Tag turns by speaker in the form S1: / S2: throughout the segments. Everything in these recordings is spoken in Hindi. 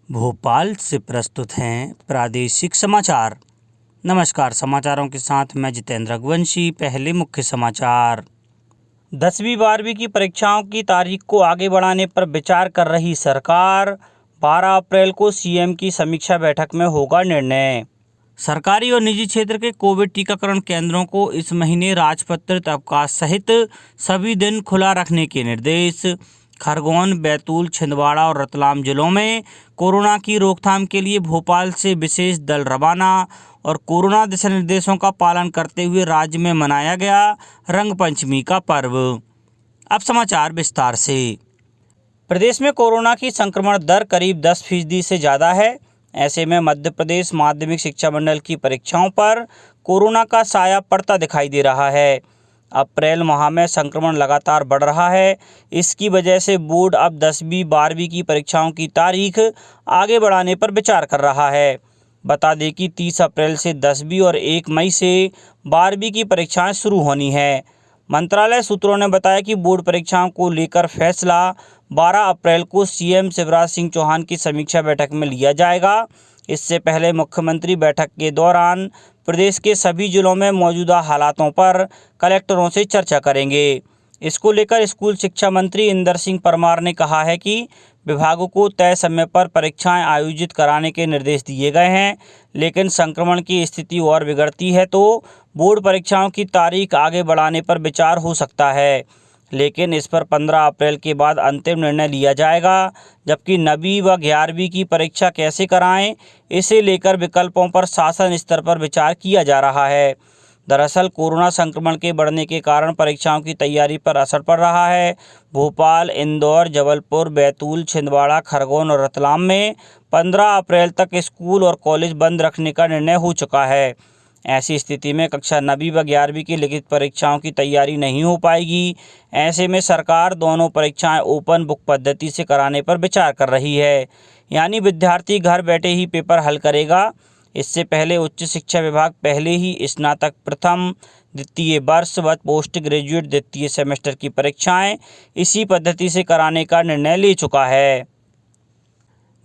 S1: भोपाल से प्रस्तुत हैं प्रादेशिक समाचार। नमस्कार, समाचारों के साथ मैं जितेंद्र रघुवंशी। पहले मुख्य समाचार। 10वीं 12वीं की परीक्षाओं की तारीख को आगे बढ़ाने पर विचार कर रही सरकार। 12 अप्रैल को सीएम की समीक्षा बैठक में होगा निर्णय। सरकारी और निजी क्षेत्र के कोविड टीकाकरण केंद्रों को इस महीने राजपत्रित अवकाश सहित सभी दिन खुला रखने के निर्देश। खरगोन, बैतूल, छिंदवाड़ा और रतलाम जिलों में कोरोना की रोकथाम के लिए भोपाल से विशेष दल रवाना और कोरोना दिशा निर्देशों का पालन करते हुए राज्य में मनाया गया रंग पंचमी का पर्व। अब समाचार विस्तार से। प्रदेश में कोरोना की संक्रमण दर करीब 10% से ज़्यादा है। ऐसे में मध्य प्रदेश माध्यमिक शिक्षा मंडल की परीक्षाओं पर कोरोना का साया पड़ता दिखाई दे रहा है। अप्रैल माह में संक्रमण लगातार बढ़ रहा है। इसकी वजह से बोर्ड अब 10वीं 12वीं की परीक्षाओं की तारीख आगे बढ़ाने पर विचार कर रहा है। बता दें कि 30 अप्रैल से 10वीं और 1 मई से 12वीं की परीक्षाएं शुरू होनी है। मंत्रालय सूत्रों ने बताया कि बोर्ड परीक्षाओं को लेकर फैसला 12 अप्रैल को सीएम शिवराज सिंह चौहान की समीक्षा बैठक में लिया जाएगा। इससे पहले मुख्यमंत्री बैठक के दौरान प्रदेश के सभी जिलों में मौजूदा हालातों पर कलेक्टरों से चर्चा करेंगे। इसको लेकर स्कूल शिक्षा मंत्री इंदर सिंह परमार ने कहा है कि विभागों को तय समय पर परीक्षाएं आयोजित कराने के निर्देश दिए गए हैं, लेकिन संक्रमण की स्थिति और बिगड़ती है तो बोर्ड परीक्षाओं की तारीख आगे बढ़ाने पर विचार हो सकता है, लेकिन इस पर 15 अप्रैल के बाद अंतिम निर्णय लिया जाएगा। जबकि 9वीं व 11वीं की परीक्षा कैसे कराएं, इसे लेकर विकल्पों पर शासन स्तर पर विचार किया जा रहा है। दरअसल कोरोना संक्रमण के बढ़ने के कारण परीक्षाओं की तैयारी पर असर पड़ रहा है। भोपाल, इंदौर, जबलपुर, बैतूल, छिंदवाड़ा, खरगोन और रतलाम में 15 अप्रैल तक स्कूल और कॉलेज बंद रखने का निर्णय हो चुका है। ऐसी स्थिति में कक्षा 9वीं व 11वीं की लिखित परीक्षाओं की तैयारी नहीं हो पाएगी। ऐसे में सरकार दोनों परीक्षाएं ओपन बुक पद्धति से कराने पर विचार कर रही है, यानी विद्यार्थी घर बैठे ही पेपर हल करेगा। इससे पहले उच्च शिक्षा विभाग पहले ही स्नातक प्रथम द्वितीय वर्ष व पोस्ट ग्रेजुएट द्वितीय सेमेस्टर की परीक्षाएं इसी पद्धति से कराने का निर्णय ले चुका है।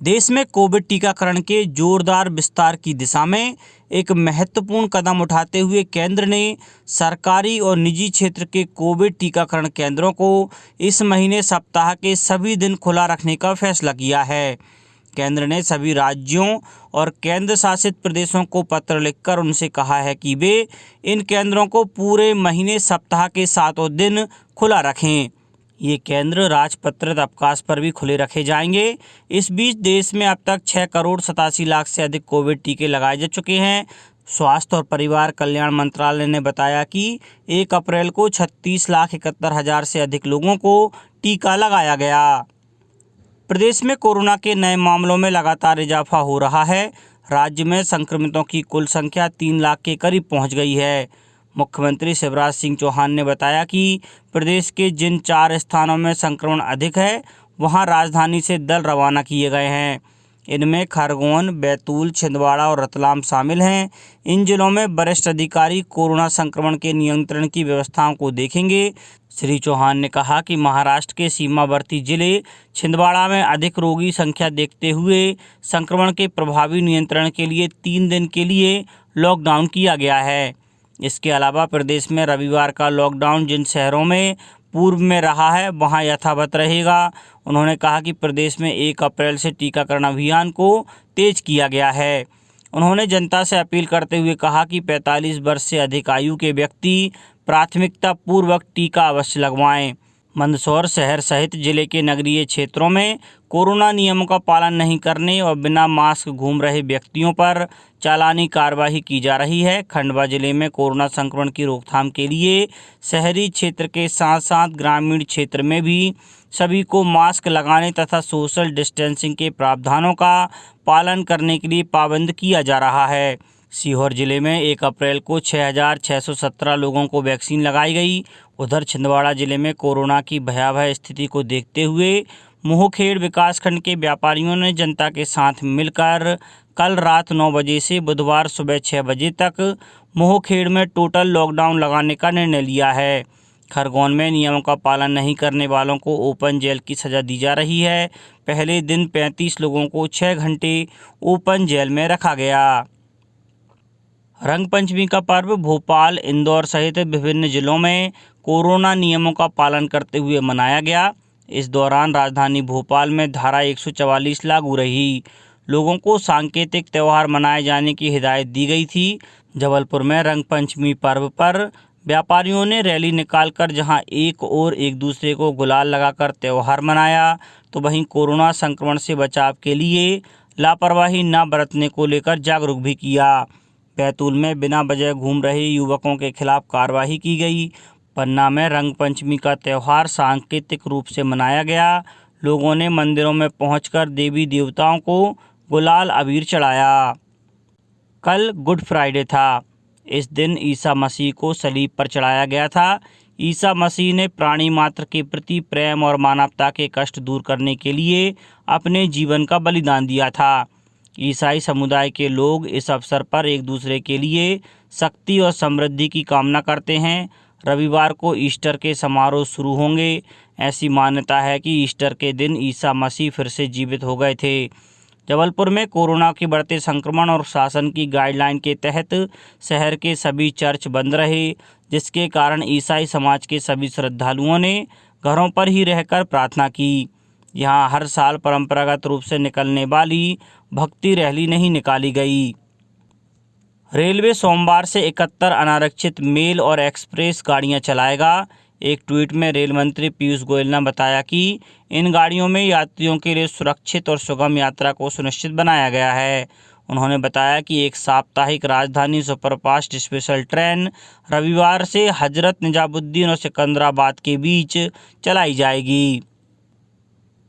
S1: देश में कोविड टीकाकरण के जोरदार विस्तार की दिशा में एक महत्वपूर्ण कदम उठाते हुए केंद्र ने सरकारी और निजी क्षेत्र के कोविड टीकाकरण केंद्रों को इस महीने सप्ताह के सभी दिन खुला रखने का फैसला किया है। केंद्र ने सभी राज्यों और केंद्र शासित प्रदेशों को पत्र लिखकर उनसे कहा है कि वे इन केंद्रों को पूरे महीने सप्ताह के 7 दिन खुला रखें। ये केंद्र राजपत्रित अवकाश पर भी खुले रखे जाएंगे। इस बीच देश में अब तक 6,87,00,000 से अधिक कोविड टीके लगाए जा चुके हैं। स्वास्थ्य और परिवार कल्याण मंत्रालय ने बताया कि 1 अप्रैल को 36,71,000 से अधिक लोगों को टीका लगाया गया। प्रदेश में कोरोना के नए मामलों में लगातार इजाफा हो रहा है। राज्य में संक्रमितों की कुल संख्या 3 लाख के करीब पहुंच गई है। मुख्यमंत्री शिवराज सिंह चौहान ने बताया कि प्रदेश के जिन 4 स्थानों में संक्रमण अधिक है, वहां राजधानी से दल रवाना किए गए हैं। इनमें खरगोन, बैतूल, छिंदवाड़ा और रतलाम शामिल हैं। इन जिलों में वरिष्ठ अधिकारी कोरोना संक्रमण के नियंत्रण की व्यवस्थाओं को देखेंगे। श्री चौहान ने कहा कि महाराष्ट्र के सीमावर्ती जिले छिंदवाड़ा में अधिक रोगी संख्या देखते हुए संक्रमण के प्रभावी नियंत्रण के लिए 3 दिन के लिए लॉकडाउन किया गया है। इसके अलावा प्रदेश में रविवार का लॉकडाउन जिन शहरों में पूर्व में रहा है वहां यथावत रहेगा। उन्होंने कहा कि प्रदेश में 1 अप्रैल से टीकाकरण अभियान को तेज किया गया है। उन्होंने जनता से अपील करते हुए कहा कि 45 वर्ष से अधिक आयु के व्यक्ति प्राथमिकता पूर्वक टीका अवश्य लगवाएं। मंदसौर शहर सहित जिले के नगरीय क्षेत्रों में कोरोना नियमों का पालन नहीं करने और बिना मास्क घूम रहे व्यक्तियों पर चालानी कार्रवाई की जा रही है। खंडवा जिले में कोरोना संक्रमण की रोकथाम के लिए शहरी क्षेत्र के साथ साथ ग्रामीण क्षेत्र में भी सभी को मास्क लगाने तथा सोशल डिस्टेंसिंग के प्रावधानों का पालन करने के लिए पाबंद किया जा रहा है। सीहोर जिले में 1 अप्रैल को 6,617 लोगों को वैक्सीन लगाई गई। उधर छिंदवाड़ा जिले में कोरोना की भयावह स्थिति को देखते हुए मोहखेड़ विकासखंड के व्यापारियों ने जनता के साथ मिलकर कल रात 9 बजे से बुधवार सुबह 6 बजे तक मोहखेड़ में टोटल लॉकडाउन लगाने का निर्णय लिया है। खरगोन में नियमों का पालन नहीं करने वालों को ओपन जेल की सज़ा दी जा रही है। पहले दिन 35 लोगों को 6 घंटे ओपन जेल में रखा गया। रंग पंचमी का पर्व भोपाल, इंदौर सहित विभिन्न जिलों में कोरोना नियमों का पालन करते हुए मनाया गया। इस दौरान राजधानी भोपाल में धारा 144 लागू रही। लोगों को सांकेतिक त्यौहार मनाए जाने की हिदायत दी गई थी। जबलपुर में रंग पंचमी पर्व पर व्यापारियों ने रैली निकालकर जहां एक और एक दूसरे को गुलाल लगाकर त्यौहार मनाया, तो वहीं कोरोना संक्रमण से बचाव के लिए लापरवाही न बरतने को लेकर जागरूक भी किया। बैतूल में बिना वजह घूम रहे युवकों के खिलाफ कार्रवाई की गई। पन्ना में रंग पंचमी का त्यौहार सांकेतिक रूप से मनाया गया। लोगों ने मंदिरों में पहुंचकर देवी देवताओं को गुलाल अबीर चढ़ाया। कल गुड फ्राइडे था। इस दिन ईसा मसीह को सलीब पर चढ़ाया गया था। ईसा मसीह ने प्राणी मात्र के प्रति प्रेम और मानवता के कष्ट दूर करने के लिए अपने जीवन का बलिदान दिया था। ईसाई समुदाय के लोग इस अवसर पर एक दूसरे के लिए शक्ति और समृद्धि की कामना करते हैं। रविवार को ईस्टर के समारोह शुरू होंगे। ऐसी मान्यता है कि ईस्टर के दिन ईसा मसीह फिर से जीवित हो गए थे। जबलपुर में कोरोना के बढ़ते संक्रमण और शासन की गाइडलाइन के तहत शहर के सभी चर्च बंद रहे, जिसके कारण ईसाई समाज के सभी श्रद्धालुओं ने घरों पर ही रहकर प्रार्थना की। यहाँ हर साल परंपरागत रूप से निकलने वाली भक्ति रैली नहीं निकाली गई। रेलवे सोमवार से 71 अनारक्षित मेल और एक्सप्रेस गाड़ियां चलाएगा। एक ट्वीट में रेल मंत्री पीयूष गोयल ने बताया कि इन गाड़ियों में यात्रियों के लिए सुरक्षित और सुगम यात्रा को सुनिश्चित बनाया गया है। उन्होंने बताया कि एक साप्ताहिक राजधानी सुपरफास्ट स्पेशल ट्रेन रविवार से हजरत निजामुद्दीन और सिकंदराबाद के बीच चलाई जाएगी।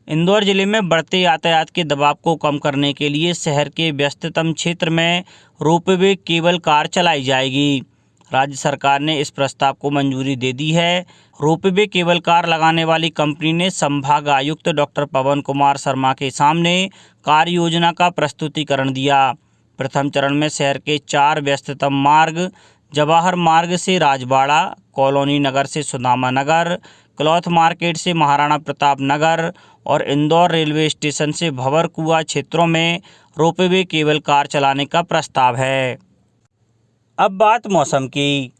S1: इंदौर जिले में बढ़ते यातायात के दबाव को कम करने के लिए शहर के व्यस्ततम क्षेत्र में रोपवे केबल कार चलाई जाएगी। राज्य सरकार ने इस प्रस्ताव को मंजूरी दे दी है। रोपवे केबल कार लगाने वाली कंपनी ने संभाग आयुक्त डॉक्टर पवन कुमार शर्मा के सामने कार्य योजना का प्रस्तुतिकरण दिया। प्रथम चरण में शहर के 4 व्यस्ततम मार्ग जवाहर मार्ग से राजबाड़ा, कॉलोनी नगर से सुदामा नगर, क्लॉथ मार्केट से महाराणा प्रताप नगर और इंदौर रेलवे स्टेशन से भंवर कुआं क्षेत्रों में रोपवे केबल कार चलाने का प्रस्ताव है। अब बात मौसम की।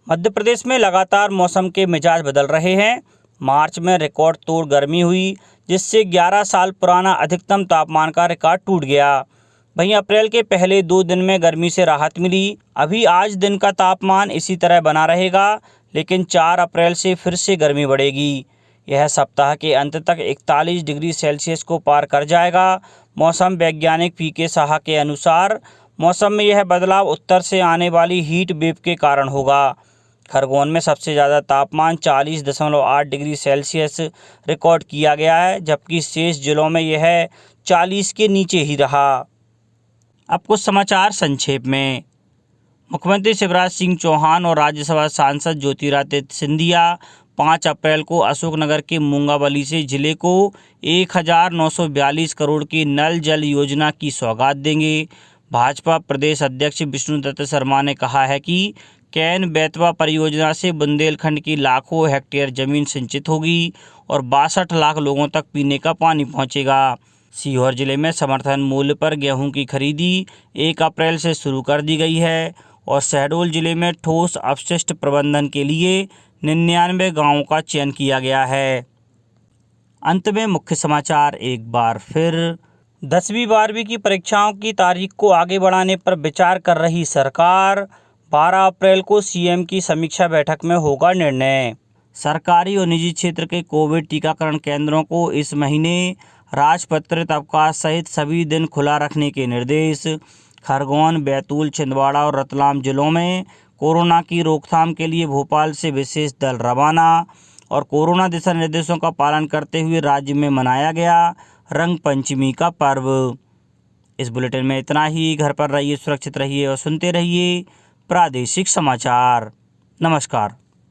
S1: मध्य प्रदेश में लगातार मौसम के मिजाज बदल रहे हैं। मार्च में रिकॉर्ड तोड़ गर्मी हुई, जिससे 11 साल पुराना अधिकतम तापमान का रिकॉर्ड टूट गया। वहीं अप्रैल के पहले 2 दिन में गर्मी से राहत मिली। अभी आज दिन का तापमान इसी तरह बना रहेगा, लेकिन 4 अप्रैल से फिर से गर्मी बढ़ेगी। यह सप्ताह के अंत तक 41 डिग्री सेल्सियस को पार कर जाएगा। मौसम वैज्ञानिक पीके साहा के अनुसार मौसम में यह बदलाव उत्तर से आने वाली हीट वेव के कारण होगा। खरगोन में सबसे ज़्यादा तापमान 40.8 डिग्री सेल्सियस रिकॉर्ड किया गया है, जबकि शेष जिलों में यह 40 के नीचे ही रहा। अब कुछ समाचार संक्षेप में। मुख्यमंत्री शिवराज सिंह चौहान और राज्यसभा सांसद ज्योतिरादित्य सिंधिया 5 अप्रैल को अशोकनगर के मूंगावली से जिले को 1942 करोड़ की नल जल योजना की सौगात देंगे। भाजपा प्रदेश अध्यक्ष विष्णुदत्त शर्मा ने कहा है कि कैन बेतवा परियोजना से बुंदेलखंड की लाखों हेक्टेयर जमीन सिंचित होगी और 62 लाख लोगों तक पीने का पानी पहुंचेगा। सीहोर जिले में समर्थन मूल्य पर गेहूं की खरीदी 1 अप्रैल से शुरू कर दी गई है और शहडोल जिले में ठोस अपशिष्ट प्रबंधन के लिए 99 गांवों का चयन किया गया है। अंत में मुख्य समाचार एक बार फिर। 10वीं 12वीं की परीक्षाओं की तारीख को आगे बढ़ाने पर विचार कर रही सरकार। 12 अप्रैल को सीएम की समीक्षा बैठक में होगा निर्णय। सरकारी और निजी क्षेत्र के कोविड टीकाकरण केंद्रों को इस महीने राजपत्रित अवकाश सहित सभी दिन खुला रखने के निर्देश। खरगोन, बैतूल, छिंदवाड़ा और रतलाम जिलों में कोरोना की रोकथाम के लिए भोपाल से विशेष दल रवाना। और कोरोना दिशा निर्देशों का पालन करते हुए राज्य में मनाया गया रंग पंचमी का पर्व। इस बुलेटिन में इतना ही। घर पर रहिए, सुरक्षित रहिए और सुनते रहिए प्रादेशिक समाचार। नमस्कार।